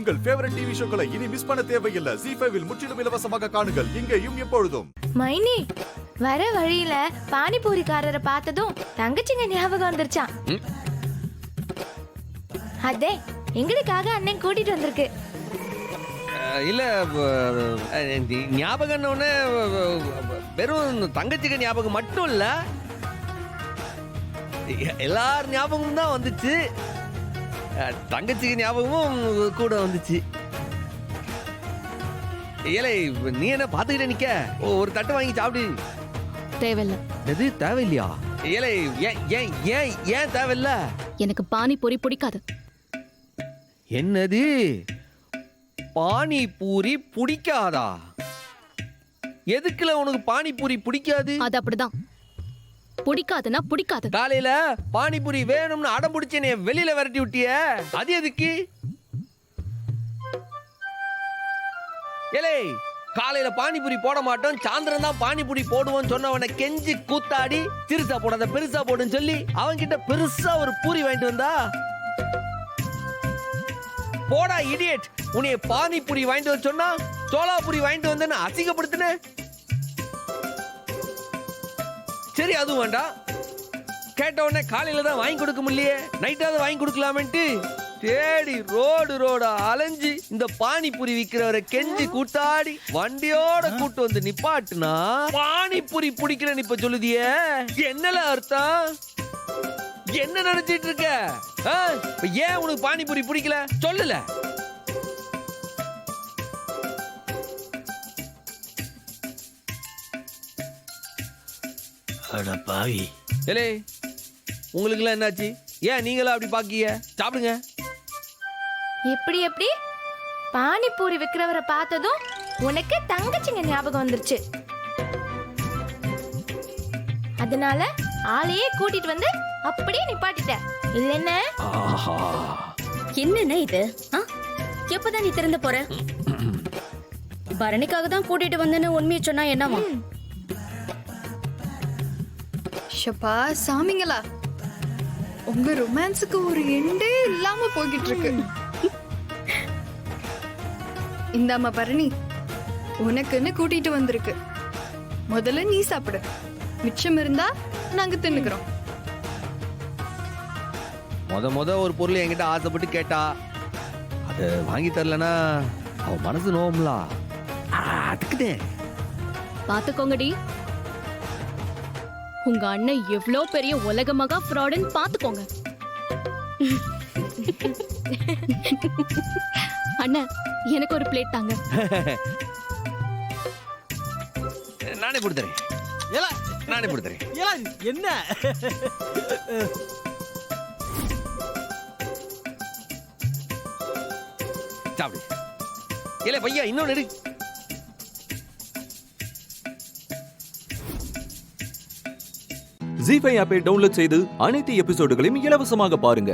உங்கள் favourite TV ஷோக்களை இனி miss பண்ண தேவையில்லை. ZEE5 இல் முற்றிலும் இலவசமாக காணுங்கள், இங்கேயும் எப்பொழுதும். மைனி, வர வழியில பானிபூரிக்காரரை பார்த்ததும் தங்கச்சிங்க ஞாபகம் வந்துருச்சான். அதே எங்களுக்காக அண்ணன் கூட்டிட்டு வந்திருக்கு. இல்ல ஞாபகம் வெறும் தங்கச்சிக்கு ஞாபகம் மட்டும் இல்ல, எல்லார் ஞாபகமும் தான் வந்துச்சு. தங்கச்சிக்கு ஞாபகமும் கூட வந்துச்சு. ஏலே, நீ என்ன பாத்துக்கிட்ட நிக்க? ஒரு தட்டு வாங்கி சாப்பிடு. தேவையில்ல. எது தேவையில்லையா? ஏலே, ஏன் தேவையில்ல? எனக்கு பானிபூரி பிடிக்காது. என்னது பானிபூரி பிடிக்காதா? எதுக்குல உனக்கு பானிபூரி பிடிக்காது? அது அப்படிதான், பிடிக்காதுன்னா பிடிக்காது. காலையில பானிபூரி வேணும்னு அடம் பிடிச்சேனே வெளியில விரட்டி விட்டிய, அது எதுக்கு? ஏலே, காலையில பானிபூரி போட மாட்டோம், சாயந்தரம் தான் பானிபூரி போடுவோம் சொன்னவனை கெஞ்சி கூத்தாடி சிறுசா போடாத பெருசா போடுன்னு சொல்லி அவன்கிட்ட பெருசா ஒரு பூரி வாங்கிட்டு வந்தா. போடா இடியட், உன்னைய பானிபூரி வாங்கிட்டு வர சொன்னா சோளாபூரி வாங்கிட்டு வந்தேன்னு அசிங்கப்படுத்தின. சரி, அதுவும் வேண்டாம். கேட்ட உடனே காலையில தான் வாங்கி கொடுக்க முடியலையே, நைட்டாவது வாங்கி கொடுக்கலாமேன்ட்டு தேடி ரோடா அலைஞ்சி இந்த பானிபூரி விக்கிறவரை கெஞ்சி கூட்டாடி வண்டியோட கூட்டு வந்து நிப்பாட்டுனா பானிபூரி பிடிக்கிறேன்னு இப்ப சொல்லுதியே, என்னல அர்த்தம்? என்ன நினைச்சிட்டு இருக்க? ஏன் உனக்கு பானிபூரி பிடிக்கல சொல்லல? அட பாவி. ஏலே, உங்களுக்கு எல்லாம் என்னாச்சு? ஏன் நீங்களா அப்படி பாக்கீங்க? சாப்பிடுங்க. எப்படி பானிபூரி விக்கிறவரை பார்த்ததும் உனக்கு தங்கச்சிங்க ஞாபகம் வந்துருச்சு. அதனால ஆளையே கூட்டிட்டு வந்து அப்படியே நிப்பாட்டிட்ட இல்லைன்னா? என்னன்னா இது? எப்பதான் நீ திறந்த போற? பரணிக்காக தான் கூட்டிட்டு வந்தேன்னு உண்மையை சொன்னா என்னவா? ஷப்பா சாமிங்களா, உங்க ரொமான்ஸுக்கு ஒரு எண்டே இல்லாம போய்கிட்டு இருக்கு. இந்தாமா பரணி, உனக்குன்னு கூட்டிட்டு வந்திருக்கு. முதல்ல நீ சாப்பிடு, மிச்சம் இருந்தா நாங்க தின்னுக்கிறோம். முத ஒரு பொருள் என்கிட்ட ஆசைப்பட்டு கேட்டா, அது வாங்கி தரலனா அவ மனசு நோவும்ல, அதுக்குதே. பாத்துக்கோங்கடி, உங்க அண்ணன் எவ்வளோ பெரிய உலக மகா ஃப்ராடுன்னு பாத்துக்கோங்க. அண்ணன், எனக்கு ஒரு பிளேட் தாங்க. நானே கொடுத்துறேன். நானே கொடுத்துறேன். என்ன சாப்பிடு. இல்ல பையா, இன்னொன்னு எடு. ZEE5 ஆப்பை டவுன்லோட் செய்து அனைத்து எபிசோடுகளையும் இலவசமாக பாருங்க.